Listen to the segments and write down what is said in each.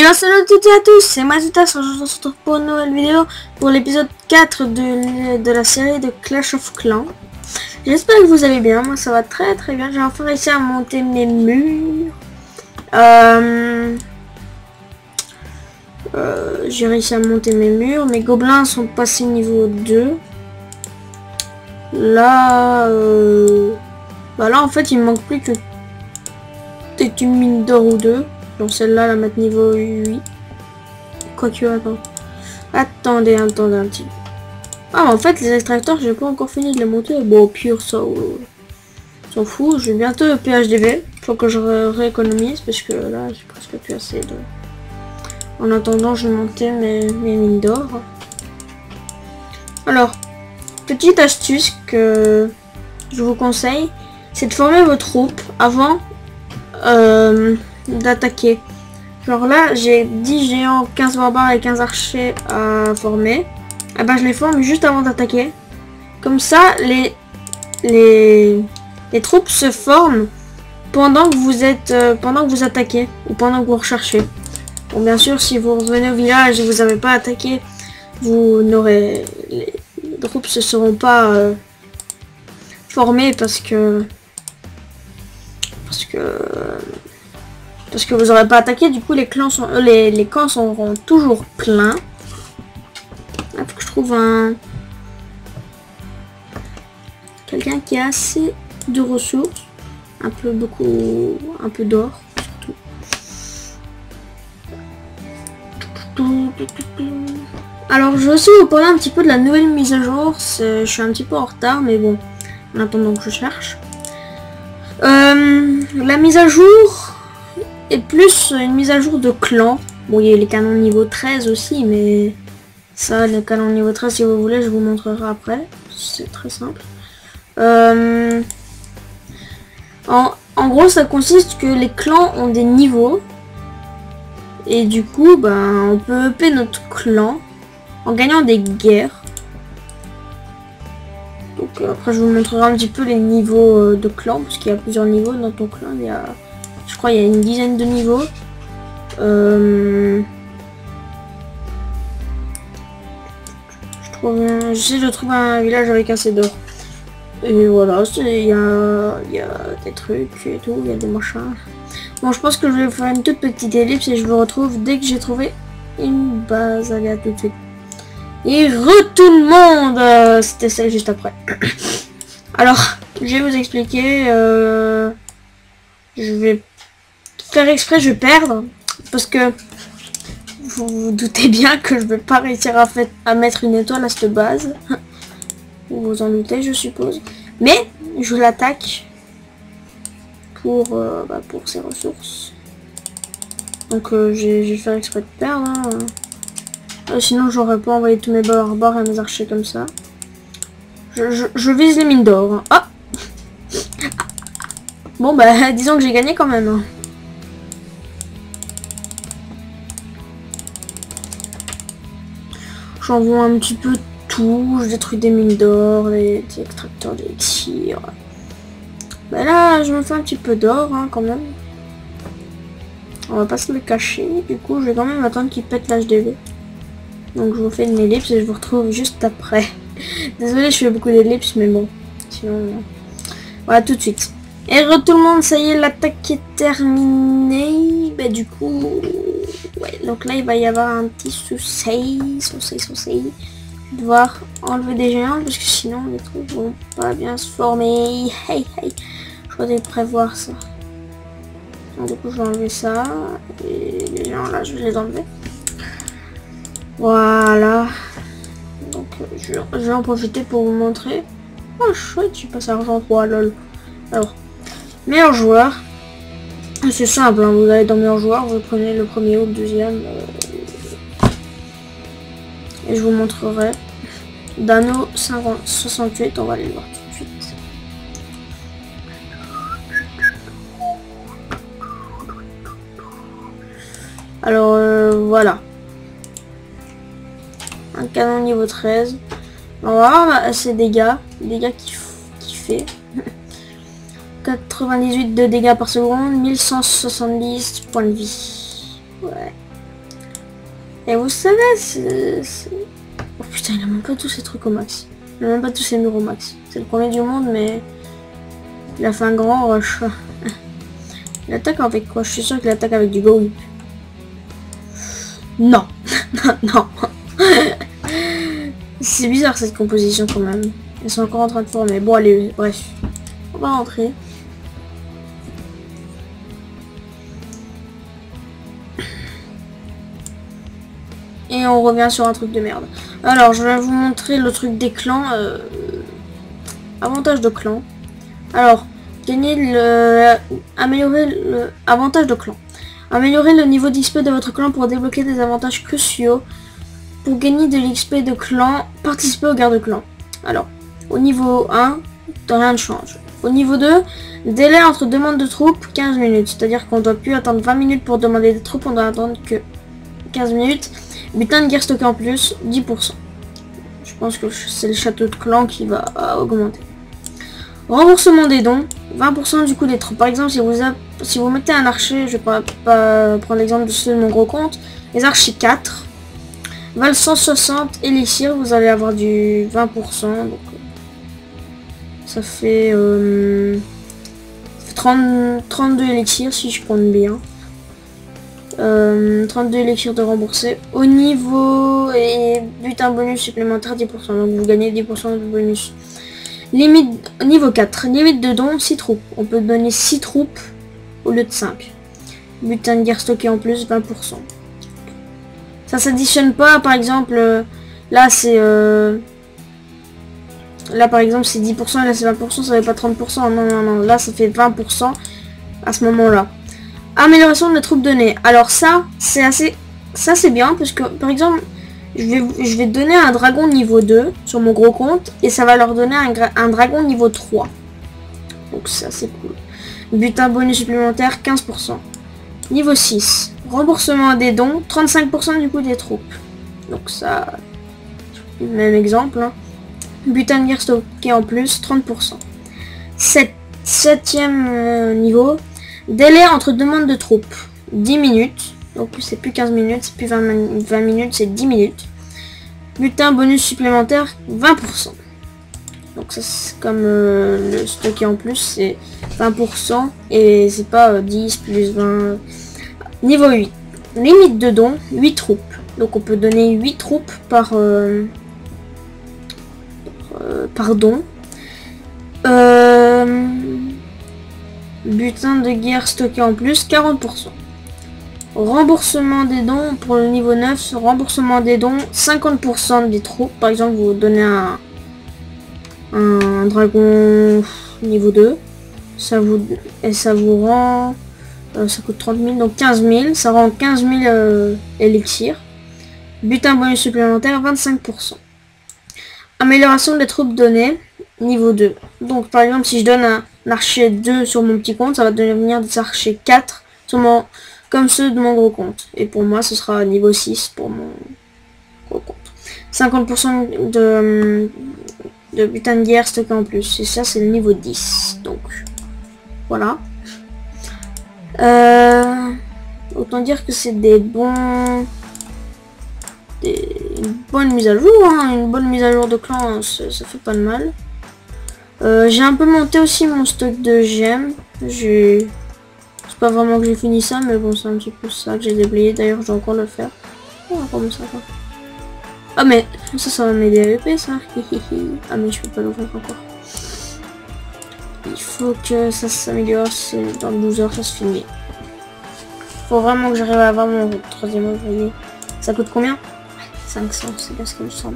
bien salut à toutes et à tous, c'est Mazutas, je vous retrouve pour une nouvelle vidéo pour l'épisode 4 de la série de Clash of Clans. J'espère que vous allez bien, moi ça va très bien, j'ai enfin réussi à monter mes murs. J'ai réussi à monter mes murs, mes gobelins sont passés niveau 2. Là, là en fait il me manque plus que peut-être une mine d'or ou deux. Donc celle-là, la mettre niveau 8. Quoique, attendez un petit peu. Ah, en fait, les extracteurs, j'ai pas encore fini de les monter. Bon, pire, ça, s'en fout. Je vais bientôt PHDV. Faut que je rééconomise parce que là, j'ai presque plus assez de... En attendant, je vais monter mes mines d'or. Alors, petite astuce que je vous conseille, c'est de former vos troupes avant d'attaquer. Genre là, j'ai 10 géants, 15 barbares et 15 archers à former. Ah bah je les forme juste avant d'attaquer. Comme ça, les troupes se forment pendant que vous êtes pendant que vous attaquez ou pendant que vous recherchez. Bon, bien sûr, si vous revenez au village et vous n'avez pas attaqué, vous n'aurez les troupes se seront pas formées parce que vous n'aurez pas attaqué. Du coup, les camps seront toujours pleins. Il faut que je trouve quelqu'un qui a assez de ressources, un peu d'or surtout. Alors, je vais aussi vous parler un petit peu de la nouvelle mise à jour. Je suis un petit peu en retard, mais bon, en attendant que je cherche. La mise à jour est plus une mise à jour de clan. Bon, il y a les canons niveau 13 aussi, mais ça, les canons niveau 13, si vous voulez, je vous montrerai après. C'est très simple. En gros, ça consiste que les clans ont des niveaux. Et du coup, on peut upper notre clan en gagnant des guerres. Donc après, je vous montrerai un petit peu les niveaux de clan, parce qu'il y a plusieurs niveaux dans ton clan. Je crois il y a une dizaine de niveaux. J'essaie de trouver un village avec assez d'or. Et voilà, il y a des trucs et tout, il y a des machins. Bon, je pense que je vais faire une toute petite ellipse et je vous retrouve dès que j'ai trouvé une base. Allez, à tout de suite. Et tout le monde, c'était ça juste après. Alors, je vais vous expliquer. Je vais faire exprès, je vais perdre. Parce que vous vous doutez bien que je vais pas réussir à mettre une étoile à cette base. Vous vous en doutez, je suppose. Mais je l'attaque pour ses ressources. Donc je vais faire exprès de perdre. Sinon j'aurais pas envoyé tous mes barbares et mes archers comme ça. Je vise les mines d'or. Ah, bon disons que j'ai gagné quand même. Hein. J'envoie un petit peu tout. Je détruis des mines d'or, des extracteurs d'élixir. Là je me fais un petit peu d'or quand même. On va pas se le cacher. Du coup je vais quand même attendre qu'il pète l'HDV. Donc je vous fais une ellipse et je vous retrouve juste après. Désolé, je fais beaucoup d'ellipses, mais bon. Sinon, voilà, tout de suite. Et tout le monde, ça y est, l'attaque est terminée. Du coup, ouais, donc là il va y avoir un petit souci. Je vais devoir enlever des géants parce que sinon les trucs vont pas bien se former. Hey. Je dois prévoir ça. Donc, du coup, je vais enlever ça. Et les géants là, je vais les enlever. Voilà. Donc je vais en profiter pour vous montrer. Oh chouette, je passe argent 3, lol. Alors, meilleur joueur. C'est simple, hein, vous allez dans meilleur joueur, vous prenez le premier ou le deuxième. Et je vous montrerai. Dano 68, on va aller le voir tout de suite. Alors voilà. Un canon niveau 13. On va voir ses dégâts. Les dégâts qu'il fait. 98 de dégâts par seconde. 1170 points de vie. Ouais. Et vous savez, oh putain, il a même pas tous ces trucs au max. Il a même pas tous ces murs au max. C'est le premier du monde, mais... Il a fait un grand rush. Il attaque avec quoi? Je suis sûr qu'il attaque avec du go whip. Non. Non. C'est bizarre cette composition quand même. Ils sont encore en train de former. Bon allez, bref. On va rentrer. Et on revient sur un truc de merde. Alors, je vais vous montrer le truc des clans. Avantage de clan. Alors, améliorer le avantage de clan. Améliorer le niveau d'XP de votre clan pour débloquer des avantages cruciaux. Pour gagner de l'XP de clan, participer aux guerres de clan. Alors, au niveau 1, rien ne change. Au niveau 2, délai entre demande de troupes, 15 minutes. C'est-à-dire qu'on ne doit plus attendre 20 minutes pour demander des troupes, on doit attendre que 15 minutes. Butin de guerre stocké en plus, 10%. Je pense que c'est le château de clan qui va augmenter. Remboursement des dons, 20% du coût des troupes. Par exemple, si vous mettez un archer, je vais pas prendre l'exemple de ceux de mon gros compte, les archers 4 valent 160 élixirs, vous allez avoir du 20%. Donc, ça fait 32 élixirs si je compte bien. 32 élixirs de rembourser. Au niveau et butin bonus supplémentaire 10%. Donc vous gagnez 10% de bonus. Limite niveau 4. Limite de dons 6 troupes. On peut donner 6 troupes au lieu de 5. Butin de guerre stocké en plus 20%. Ça s'additionne pas, par exemple, là c'est... là par exemple c'est 10% et là c'est 20%, ça fait pas 30%. Non, non, non, là ça fait 20% à ce moment-là. Amélioration de troupes données. Alors ça, c'est assez... Ça c'est bien, parce que par exemple, je vais donner un dragon niveau 2 sur mon gros compte, et ça va leur donner un dragon niveau 3. Donc ça c'est cool. Butin bonus supplémentaire, 15%. Niveau 6. Remboursement des dons, 35% du coût des troupes. Donc ça... Même exemple. Hein. Butin de guerre stocké en plus, 30%. 7ème niveau. Délai entre demandes de troupes, 10 minutes. Donc c'est plus 15 minutes, c'est plus 20 minutes, c'est 10 minutes. Butin bonus supplémentaire, 20%. Donc ça c'est comme le stocké en plus, c'est 20%. Et c'est pas 10 plus 20. Niveau 8. Limite de dons, 8 troupes. Donc on peut donner 8 troupes par don. Butin de guerre stocké en plus, 40%. Remboursement des dons pour le niveau 9. Remboursement des dons, 50% des troupes. Par exemple, vous donnez un dragon niveau 2. Ça vous rend... ça coûte 30 000, donc 15 000. Ça rend 15 000 élixirs. Butin bonus supplémentaire, 25%. Amélioration des troupes données, niveau 2. Donc par exemple, si je donne un archer 2 sur mon petit compte, ça va devenir des archers 4 sur comme ceux de mon gros compte. Et pour moi, ce sera niveau 6 pour mon gros compte. 50% de butin de guerre stocké en plus. Et ça, c'est le niveau 10. Donc, voilà. Autant dire que c'est une bonne mise à jour. Hein. Une bonne mise à jour de clan, ça fait pas de mal. J'ai un peu monté aussi mon stock de gemmes. C'est pas vraiment que j'ai fini ça, mais bon, c'est un petit peu ça que j'ai déblayé. D'ailleurs, je dois encore le faire. Oh, comment ça va? Ah, mais ça va m'aider à EP, ça. Ah, mais je peux pas l'ouvrir encore. Il faut que ça s'améliore. Dans 12 heures, ça se finit. Faut vraiment que j'arrive à avoir mon 3e ouvrier. Ça coûte combien? 500, c'est bien ce qu'il me semble.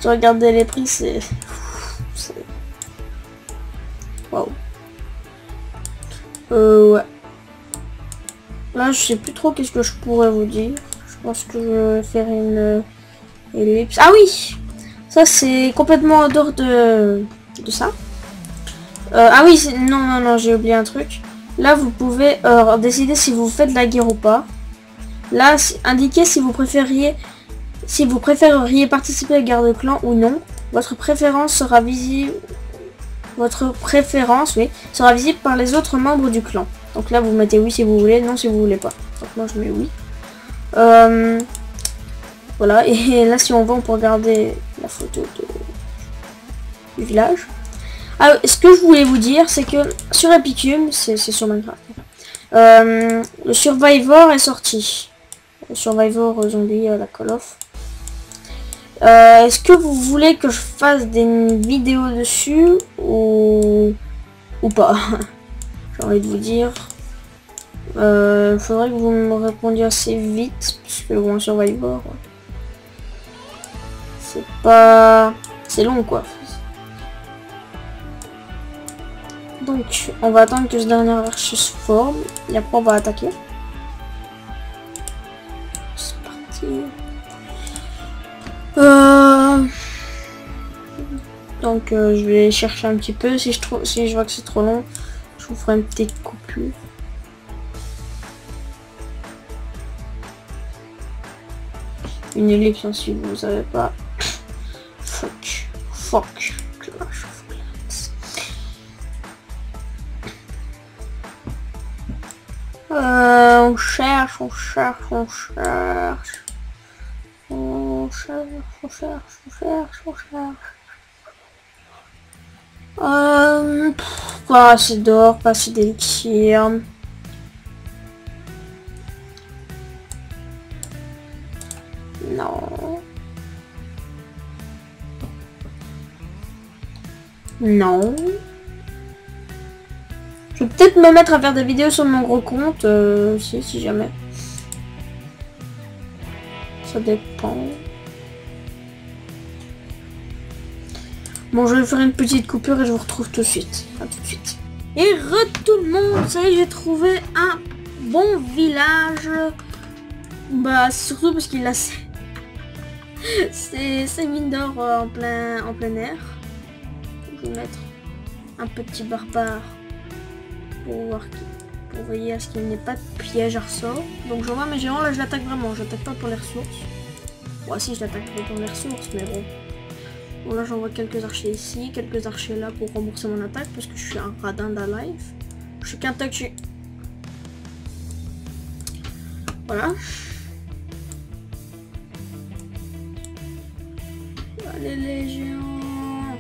Je regardais les prix, c'est... Waouh. Ouais. Là, je sais plus trop qu'est-ce que je pourrais vous dire. Je pense que je vais faire une ellipse. Ah oui! Ça, c'est complètement en dehors de ça. Ah oui, non, j'ai oublié un truc. Là, vous pouvez décider si vous faites de la guerre ou pas. Là, indiquez si vous préfériez participer à la guerre de clan ou non. Votre préférence sera visible. Votre préférence, oui, sera visible par les autres membres du clan. Donc là, vous mettez oui si vous voulez, non si vous voulez pas. Donc moi, je mets oui. Voilà, et là, si on va, on peut regarder la photo du village. Ah, ce que je voulais vous dire, c'est que sur Epicum, c'est sur Minecraft, le Survivor est sorti. Le Survivor zombie, la Call of. Est-ce que vous voulez que je fasse des vidéos dessus ou pas? J'ai envie de vous dire. Faudrait que vous me répondiez assez vite, parce que bon, Survivor, c'est pas... c'est long, quoi. Donc, on va attendre que ce dernier archer se forme, et après on va attaquer. C'est parti. Donc, je vais chercher un petit peu. Si je vois que c'est trop long, je vous ferai une petite coupure. Une ellipse, hein, si vous savez pas. Fuck. Clash of Clans. On cherche. Pas assez d'or, pas assez d'élixir. Non. Je vais peut-être me mettre à faire des vidéos sur mon gros compte, si jamais. Ça dépend. Bon, je vais faire une petite coupure et je vous retrouve tout de suite. À tout de suite. Et tout le monde, ça y est, j'ai trouvé un bon village. Bah, surtout parce qu'il a... c'est mine d'or en plein air. Je vais mettre un petit barbare pour veiller à ce qu'il n'y ait pas de piège à ressort. Donc j'envoie mes géants, là je l'attaque vraiment, je l'attaque pas pour les ressources. Bon si je l'attaque pour les ressources, mais bon. Bon là j'envoie quelques archers ici, quelques archers là pour rembourser mon attaque parce que je suis un radin d'alive. Je suis qu'un touchy. Voilà. Allez les géants,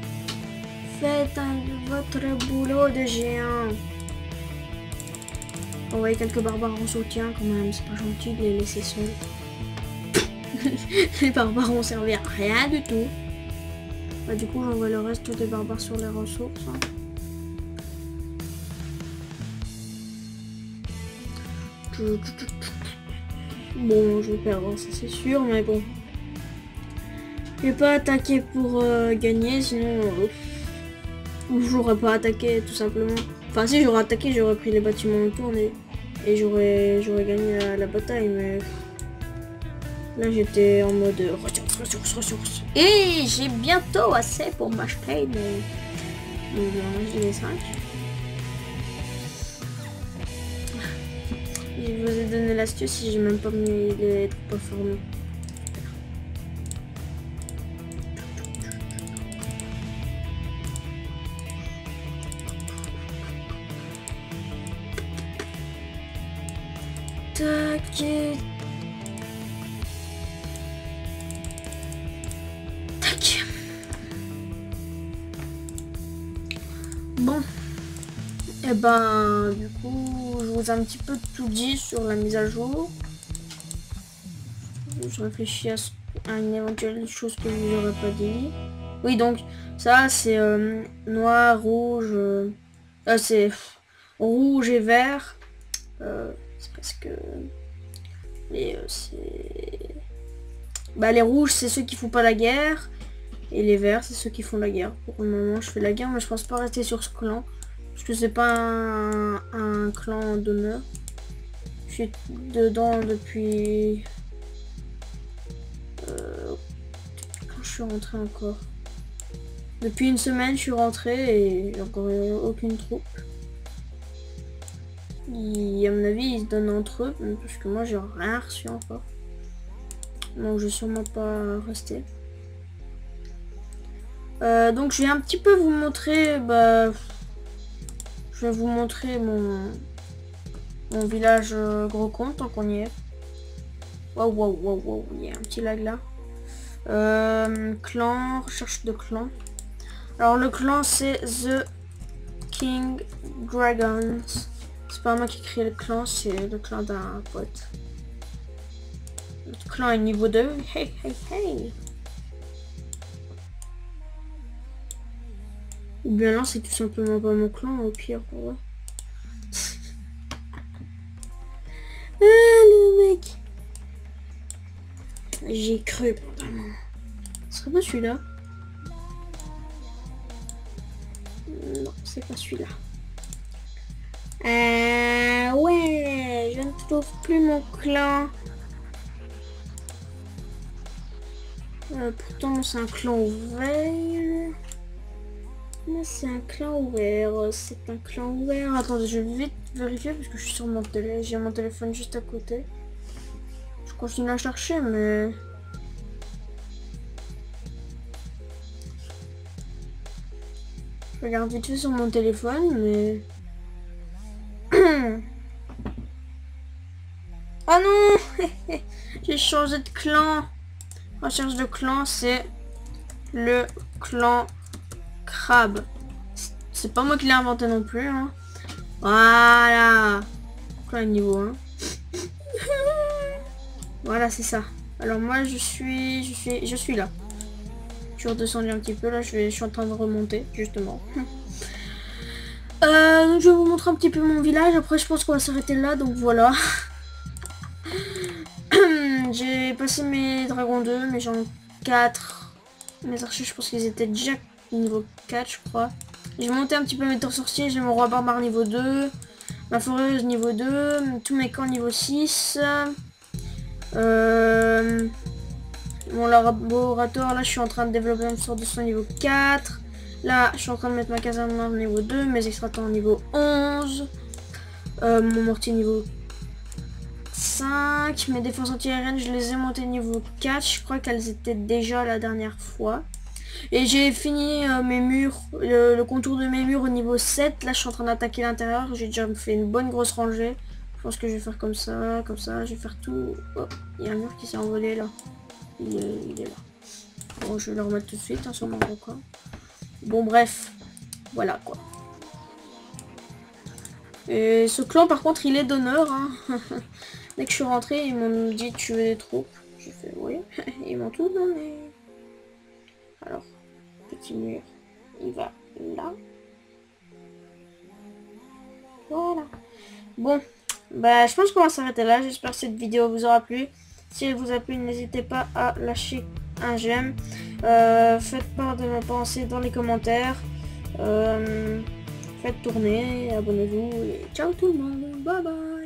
faites votre boulot de géant. Envoyer quelques barbares en soutien quand même, c'est pas gentil de les laisser seuls. Les barbares ont servi à rien du tout. Bah, du coup j'envoie le reste des barbares sur les ressources. Hein. Bon, je vais perdre, ça c'est sûr, mais bon. Je vais pas attaquer pour gagner, sinon j'aurais pas attaqué tout simplement. Enfin si j'aurais attaqué, j'aurais pris les bâtiments autour et j'aurais gagné la bataille, mais là j'étais en mode ressources. Et j'ai bientôt assez pour m'acheter les 5. Je vous ai donné l'astuce si j'ai même pas mis les troupes formées. Tac. Bon. Et ben, du coup, je vous ai un petit peu tout dit sur la mise à jour. Je réfléchis à une éventuelle chose que je vous aurais pas dit. Oui, donc, ça, c'est noir, rouge. C'est rouge et vert. C'est parce que les rouges c'est ceux qui font pas la guerre et les verts c'est ceux qui font la guerre. Pour le moment je fais la guerre, mais je pense pas rester sur ce clan parce que c'est pas un clan d'honneur. Je suis dedans depuis quand je suis rentrée encore. Depuis une semaine je suis rentrée et j'ai encore aucune troupe. À mon avis, ils se donnent entre eux, parce que moi, j'ai rien reçu encore. Donc, je vais sûrement pas rester. Donc, je vais un petit peu vous montrer, je vais vous montrer Mon village gros compte tant qu'on y est. Waouh, waouh, waouh, waouh, il y a un petit lag là. Clan, recherche de clan. Alors le clan c'est The King Dragons. C'est pas moi qui crée le clan, c'est le clan d'un pote. Le clan est niveau 2. Hey, hey, hey. Ou bien non, c'est tout simplement pas mon clan, au pire. Ouais. Ah, le mec. J'ai cru. Ce serait pas celui-là? Non, c'est pas celui-là. Ouais, je ne trouve plus mon clan. Pourtant, c'est un clan ouvert. Mais c'est un clan ouvert. C'est un clan ouvert. Attendez, je vais vite vérifier parce que je suis sur mon téléphone. J'ai mon téléphone juste à côté. Je continue à chercher, mais... Je regarde vite fait sur mon téléphone, mais... Ah non. J'ai changé de clan. Recherche de clan, c'est le clan crabe. C'est pas moi qui l'ai inventé non plus. Hein. Voilà. Clan niveau 1. Voilà, c'est ça. Alors moi, je suis là. Je suis redescendu un petit peu. Là, je suis en train de remonter, justement. Donc je vais vous montrer un petit peu mon village. Après, je pense qu'on va s'arrêter là. Donc voilà. J'ai passé mes dragons 2, mes gens 4. Mes archers, je pense qu'ils étaient déjà niveau 4, je crois. J'ai monté un petit peu mes tours sorciers. J'ai mon roi barbare niveau 2. Ma foreuse niveau 2. Tous mes camps niveau 6. Mon laboratoire, là, je suis en train de développer une sorte de son niveau 4. Là, je suis en train de mettre ma caserne niveau 2. Mes extractants niveau 11. Mon mortier niveau 5. Mes défenses anti-aériennes, je les ai montées niveau 4. Je crois qu'elles étaient déjà la dernière fois. Et j'ai fini mes murs, le contour de mes murs au niveau 7. Là, je suis en train d'attaquer l'intérieur. J'ai déjà fait une bonne grosse rangée. Je pense que je vais faire comme ça, comme ça. Je vais faire tout. Oh, il y a un mur qui s'est envolé là. Il est là. Bon, je vais le remettre tout de suite, hein, sur mon coin. Bon, bref. Voilà, quoi. Et ce clan, par contre, il est d'honneur. Hein. Dès que je suis rentrée, ils m'ont dit tu veux des troupes. J'ai fait oui. Ils m'ont tout donné. Alors, petit mur, il va là. Voilà. Bon, bah je pense qu'on va s'arrêter là. J'espère que cette vidéo vous aura plu. Si elle vous a plu, n'hésitez pas à lâcher un j'aime. Faites part de vos pensées dans les commentaires. Faites tourner, abonnez-vous et ciao tout le monde. Bye bye.